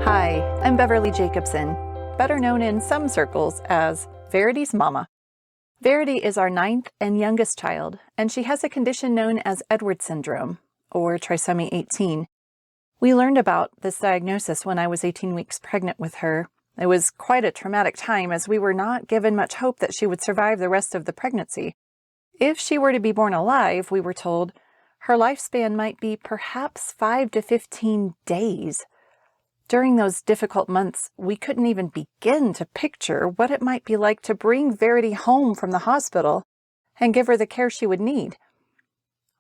Hi, I'm Beverly Jacobson, better known in some circles as Verity's mama. Verity is our ninth and youngest child, and she has a condition known as Edwards syndrome, or Trisomy 18. We learned about this diagnosis when I was 18 weeks pregnant with her. It was quite a traumatic time as we were not given much hope that she would survive the rest of the pregnancy. If she were to be born alive, we were told, her lifespan might be perhaps 5 to 15 days. During those difficult months, we couldn't even begin to picture what it might be like to bring Verity home from the hospital and give her the care she would need.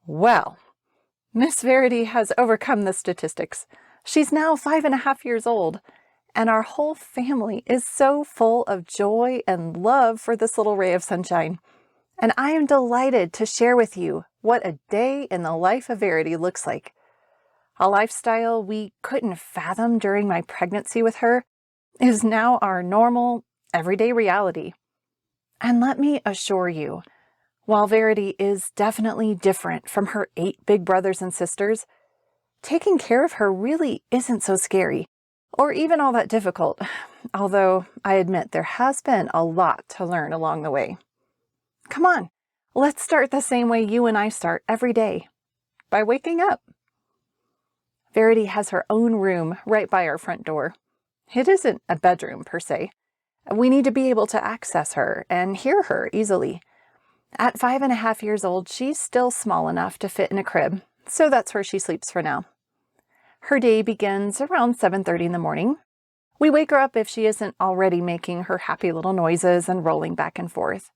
Well, Miss Verity has overcome the statistics. She's now 5.5 years old, and our whole family is so full of joy and love for this little ray of sunshine. And I am delighted to share with you what a day in the life of Verity looks like. A lifestyle we couldn't fathom during my pregnancy with her is now our normal, everyday reality. And let me assure you, while Verity is definitely different from her 8 big brothers and sisters, taking care of her really isn't so scary, or even all that difficult, although I admit there has been a lot to learn along the way. Come on, let's start the same way you and I start every day, by waking up. Verity has her own room right by our front door. It isn't a bedroom per se. We need to be able to access her and hear her easily. At 5.5 years old, she's still small enough to fit in a crib, so that's where she sleeps for now. Her day begins around 7:30 in the morning. We wake her up if she isn't already making her happy little noises and rolling back and forth.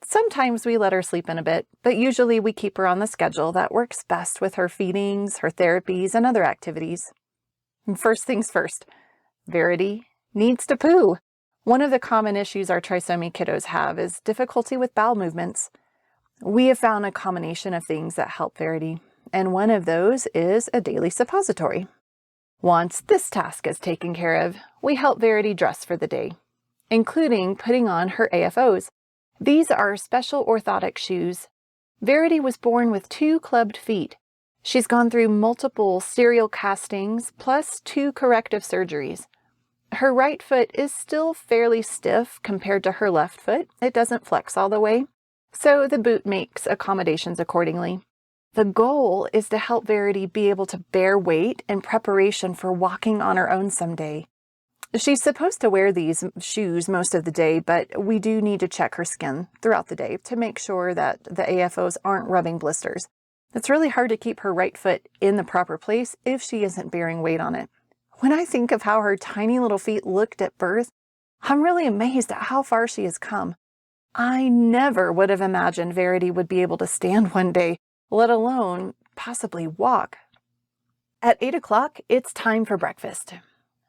Sometimes we let her sleep in a bit, but usually we keep her on the schedule that works best with her feedings, her therapies, and other activities. And first things first, Verity needs to poo. One of the common issues our trisomy kiddos have is difficulty with bowel movements. We have found a combination of things that help Verity, and one of those is a daily suppository. Once this task is taken care of, we help Verity dress for the day, including putting on her AFOs. These are special orthotic shoes. Verity was born with 2 clubbed feet. She's gone through multiple serial castings plus 2 corrective surgeries. Her right foot is still fairly stiff compared to her left foot. It doesn't flex all the way, so the boot makes accommodations accordingly. The goal is to help Verity be able to bear weight in preparation for walking on her own someday. She's supposed to wear these shoes most of the day, but we do need to check her skin throughout the day to make sure that the AFOs aren't rubbing blisters. It's really hard to keep her right foot in the proper place if she isn't bearing weight on it. When I think of how her tiny little feet looked at birth, I'm really amazed at how far she has come. I never would have imagined Verity would be able to stand one day, let alone possibly walk. At 8 o'clock, it's time for breakfast.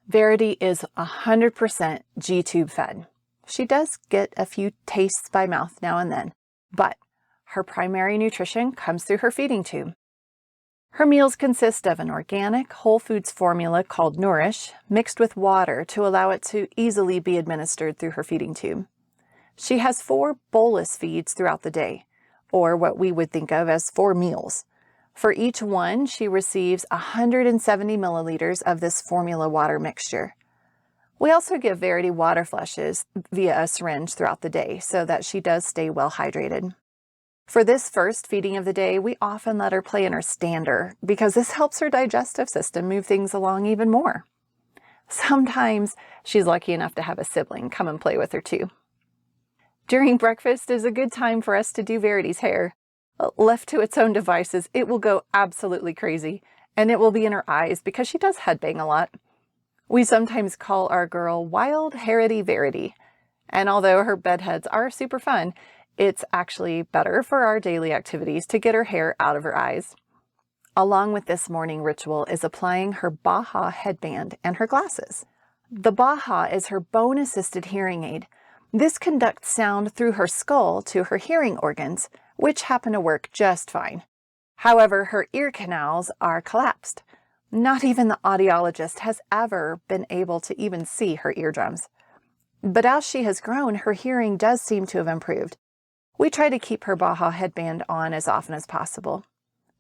Verity is 100% G-tube fed. She does get a few tastes by mouth now and then, but her primary nutrition comes through her feeding tube. Her meals consist of an organic whole foods formula called Nourish, mixed with water to allow it to easily be administered through her feeding tube. She has 4 bolus feeds throughout the day, or what we would think of as 4 meals. For each one, she receives 170 milliliters of this formula water mixture. We also give Verity water flushes via a syringe throughout the day so that she does stay well hydrated. For this first feeding of the day, we often let her play in her stander because this helps her digestive system move things along even more. Sometimes she's lucky enough to have a sibling come and play with her too. During breakfast is a good time for us to do Verity's hair. Left to its own devices, it will go absolutely crazy, and it will be in her eyes because she does headbang a lot. We sometimes call our girl Wild Hairity Verity, and although her bedheads are super fun, it's actually better for our daily activities to get her hair out of her eyes. Along with this morning ritual is applying her Baha headband and her glasses. The Baha is her bone-assisted hearing aid. This conducts sound through her skull to her hearing organs, which happen to work just fine. However, her ear canals are collapsed. Not even the audiologist has ever been able to even see her eardrums. But as she has grown, her hearing does seem to have improved. We try to keep her Baha headband on as often as possible.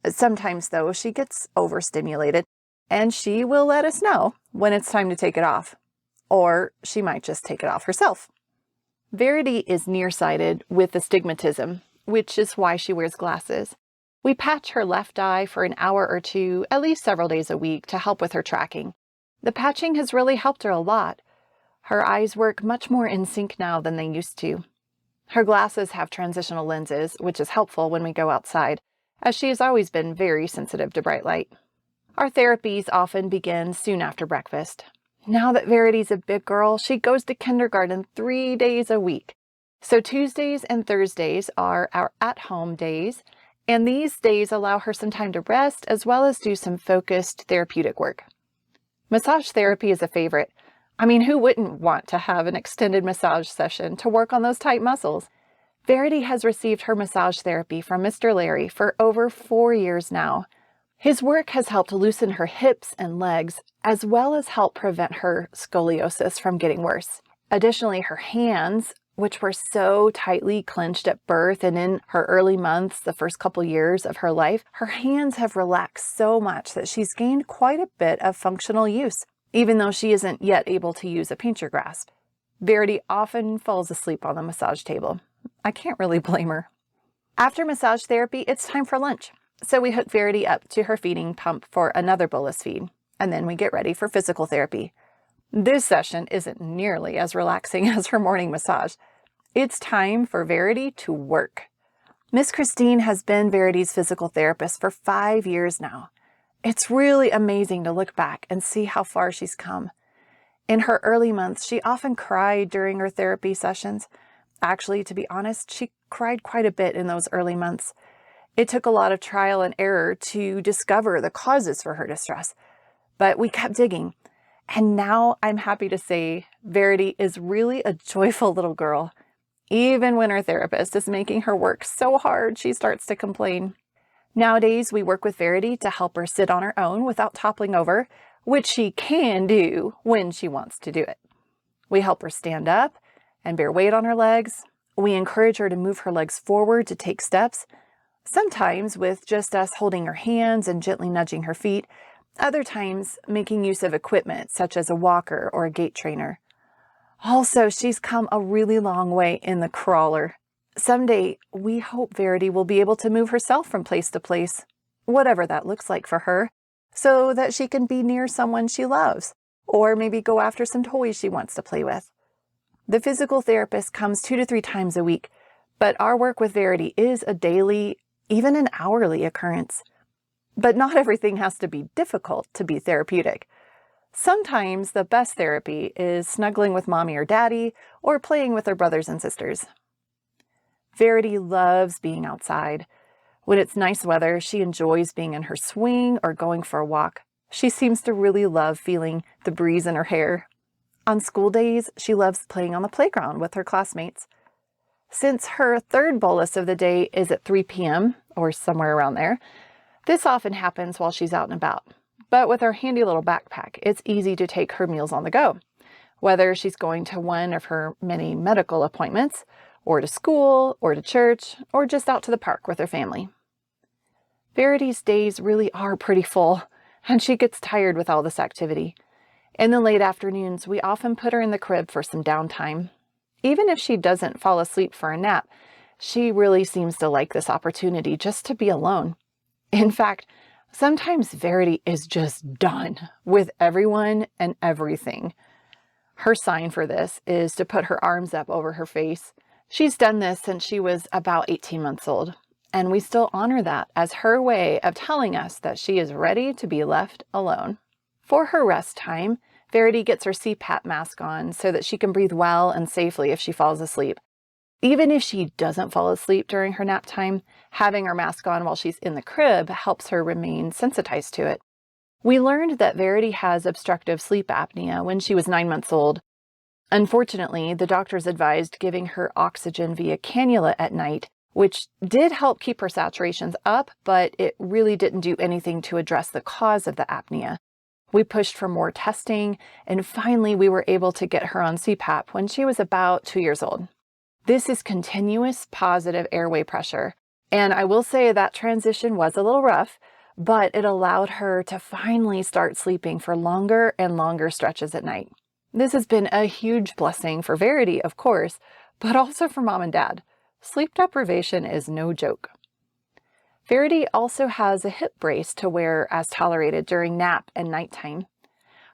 Sometimes, though, she gets overstimulated, and she will let us know when it's time to take it off, or she might just take it off herself. Verity is nearsighted with astigmatism, which is why she wears glasses. We patch her left eye for an hour or two, at least several days a week, to help with her tracking. The patching has really helped her a lot. Her eyes work much more in sync now than they used to. Her glasses have transitional lenses, which is helpful when we go outside, as she has always been very sensitive to bright light. Our therapies often begin soon after breakfast. Now that Verity's a big girl, she goes to kindergarten 3 days a week. So Tuesdays and Thursdays are our at-home days, and these days allow her some time to rest as well as do some focused therapeutic work. Massage therapy is a favorite. I mean, who wouldn't want to have an extended massage session to work on those tight muscles? Verity has received her massage therapy from Mr. Larry for over 4 years now. His work has helped loosen her hips and legs, as well as help prevent her scoliosis from getting worse. Additionally, her hands, which were so tightly clenched at birth and in her early months, the first couple years of her life, her hands have relaxed so much that she's gained quite a bit of functional use, even though she isn't yet able to use a pincher grasp. Verity often falls asleep on the massage table. I can't really blame her. After massage therapy, it's time for lunch. So we hook Verity up to her feeding pump for another bolus feed, and then we get ready for physical therapy. This session isn't nearly as relaxing as her morning massage. It's time for Verity to work. Miss Christine has been Verity's physical therapist for 5 years now. It's really amazing to look back and see how far she's come. In her early months, she often cried during her therapy sessions. Actually, to be honest, she cried quite a bit in those early months. It took a lot of trial and error to discover the causes for her distress, but we kept digging. And now I'm happy to say Verity is really a joyful little girl. Even when her therapist is making her work so hard, she starts to complain. Nowadays, we work with Verity to help her sit on her own without toppling over, which she can do when she wants to do it. We help her stand up and bear weight on her legs. We encourage her to move her legs forward to take steps, sometimes with just us holding her hands and gently nudging her feet, other times making use of equipment such as a walker or a gait trainer. Also, she's come a really long way in the crawler. Someday, we hope Verity will be able to move herself from place to place, whatever that looks like for her, so that she can be near someone she loves, or maybe go after some toys she wants to play with. The physical therapist comes 2 to 3 times a week, but our work with Verity is a daily, even an hourly occurrence. But not everything has to be difficult to be therapeutic. Sometimes the best therapy is snuggling with mommy or daddy or playing with her brothers and sisters. Verity loves being outside. When it's nice weather, she enjoys being in her swing or going for a walk. She seems to really love feeling the breeze in her hair. On school days, she loves playing on the playground with her classmates. Since her third bolus of the day is at 3 p.m. or somewhere around there, this often happens while she's out and about. But with her handy little backpack, it's easy to take her meals on the go, whether she's going to one of her many medical appointments, or to school, or to church, or just out to the park with her family. Verity's days really are pretty full, and she gets tired with all this activity. In the late afternoons, we often put her in the crib for some downtime. Even if she doesn't fall asleep for a nap, she really seems to like this opportunity just to be alone. In fact, sometimes Verity is just done with everyone and everything. Her sign for this is to put her arms up over her face. She's done this since she was about 18 months old, and we still honor that as her way of telling us that she is ready to be left alone. For her rest time, Verity gets her CPAP mask on so that she can breathe well and safely if she falls asleep. Even if she doesn't fall asleep during her nap time, having her mask on while she's in the crib helps her remain sensitized to it. We learned that Verity has obstructive sleep apnea when she was 9 months old. Unfortunately, the doctors advised giving her oxygen via cannula at night, which did help keep her saturations up, but it really didn't do anything to address the cause of the apnea. We pushed for more testing, and finally we were able to get her on CPAP when she was about 2 years old. This is continuous positive airway pressure, and I will say that transition was a little rough, but it allowed her to finally start sleeping for longer and longer stretches at night. This has been a huge blessing for Verity, of course, but also for Mom and Dad. Sleep deprivation is no joke. Verity also has a hip brace to wear as tolerated during nap and nighttime.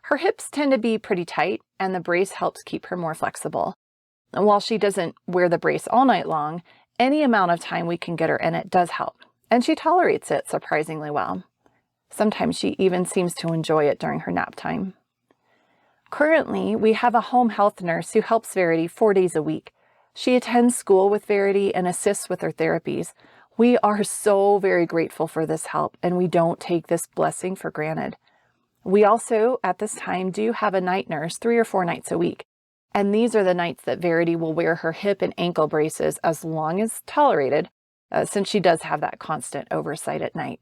Her hips tend to be pretty tight, and the brace helps keep her more flexible. And while she doesn't wear the brace all night long, any amount of time we can get her in it does help, and she tolerates it surprisingly well. Sometimes she even seems to enjoy it during her nap time. Currently, we have a home health nurse who helps Verity 4 days a week. She attends school with Verity and assists with her therapies. We are so very grateful for this help, and we don't take this blessing for granted. We also, at this time, do have a night nurse 3 or 4 nights a week. And these are the nights that Verity will wear her hip and ankle braces as long as tolerated, since she does have that constant oversight at night.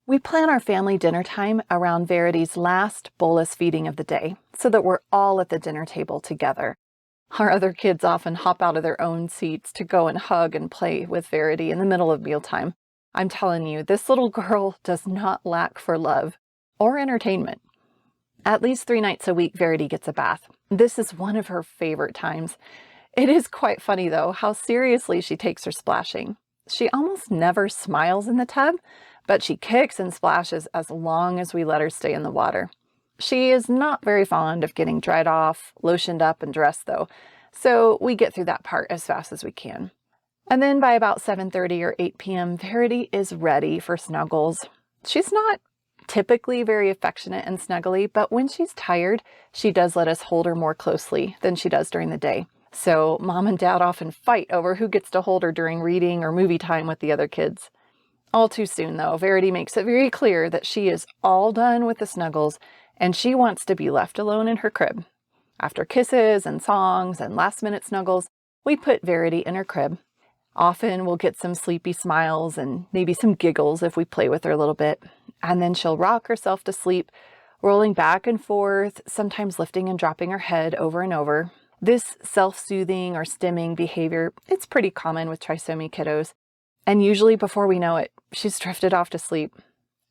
We plan our family dinner time around Verity's last bolus feeding of the day, so that we're all at the dinner table together. Our other kids often hop out of their own seats to go and hug and play with Verity in the middle of mealtime. I'm telling you, this little girl does not lack for love or entertainment. At least 3 nights a week, Verity gets a bath. This is one of her favorite times. It is quite funny, though, how seriously she takes her splashing. She almost never smiles in the tub, but she kicks and splashes as long as we let her stay in the water. She is not very fond of getting dried off, lotioned up, and dressed, though, so we get through that part as fast as we can. And then by about 7:30 or 8 p.m., Verity is ready for snuggles. She's not typically very affectionate and snuggly, but when she's tired, she does let us hold her more closely than she does during the day. So Mom and Dad often fight over who gets to hold her during reading or movie time with the other kids. All too soon, though, Verity makes it very clear that she is all done with the snuggles and she wants to be left alone in her crib. After kisses and songs and last-minute snuggles, we put Verity in her crib. Often we'll get some sleepy smiles and maybe some giggles if we play with her a little bit, and then she'll rock herself to sleep, rolling back and forth, sometimes lifting and dropping her head over and over. This self-soothing or stimming behavior, it's pretty common with trisomy kiddos, and usually before we know it, she's drifted off to sleep.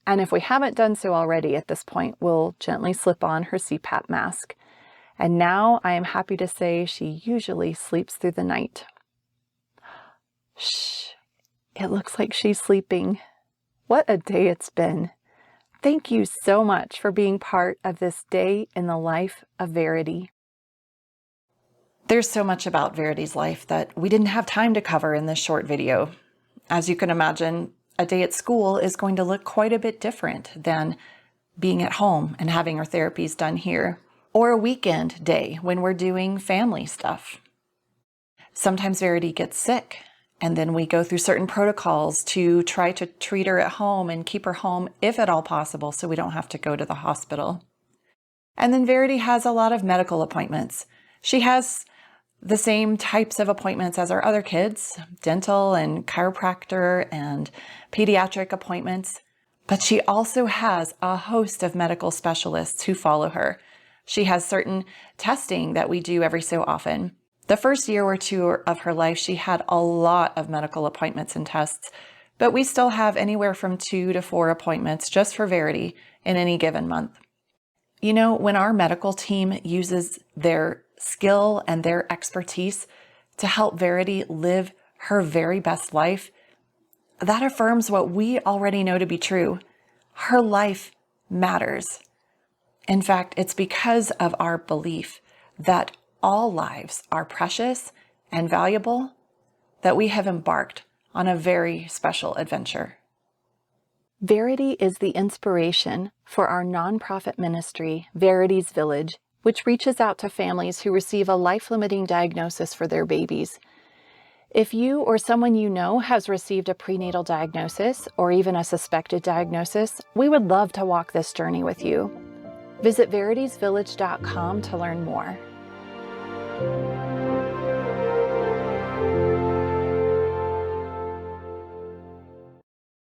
And if we haven't done so already at this point, we'll gently slip on her CPAP mask. And now I am happy to say she usually sleeps through the night. Shh, it looks like she's sleeping. What a day it's been. Thank you so much for being part of this day in the life of Verity. There's so much about Verity's life that we didn't have time to cover in this short video. As you can imagine, a day at school is going to look quite a bit different than being at home and having her therapies done here, or a weekend day when we're doing family stuff. Sometimes Verity gets sick, and then we go through certain protocols to try to treat her at home and keep her home if at all possible so we don't have to go to the hospital. And then Verity has a lot of medical appointments. She has the same types of appointments as our other kids, dental and chiropractor and pediatric appointments, but she also has a host of medical specialists who follow her. She has certain testing that we do every so often. The first year or two of her life, she had a lot of medical appointments and tests, but we still have anywhere from 2 to 4 appointments just for Verity in any given month. You know, when our medical team uses their skill and their expertise to help Verity live her very best life, that affirms what we already know to be true. Her life matters. In fact, it's because of our belief that all lives are precious and valuable that we have embarked on a very special adventure. Verity is the inspiration for our nonprofit ministry, Verity's Village, which reaches out to families who receive a life-limiting diagnosis for their babies. If you or someone you know has received a prenatal diagnosis or even a suspected diagnosis, we would love to walk this journey with you. Visit veritysvillage.com to learn more.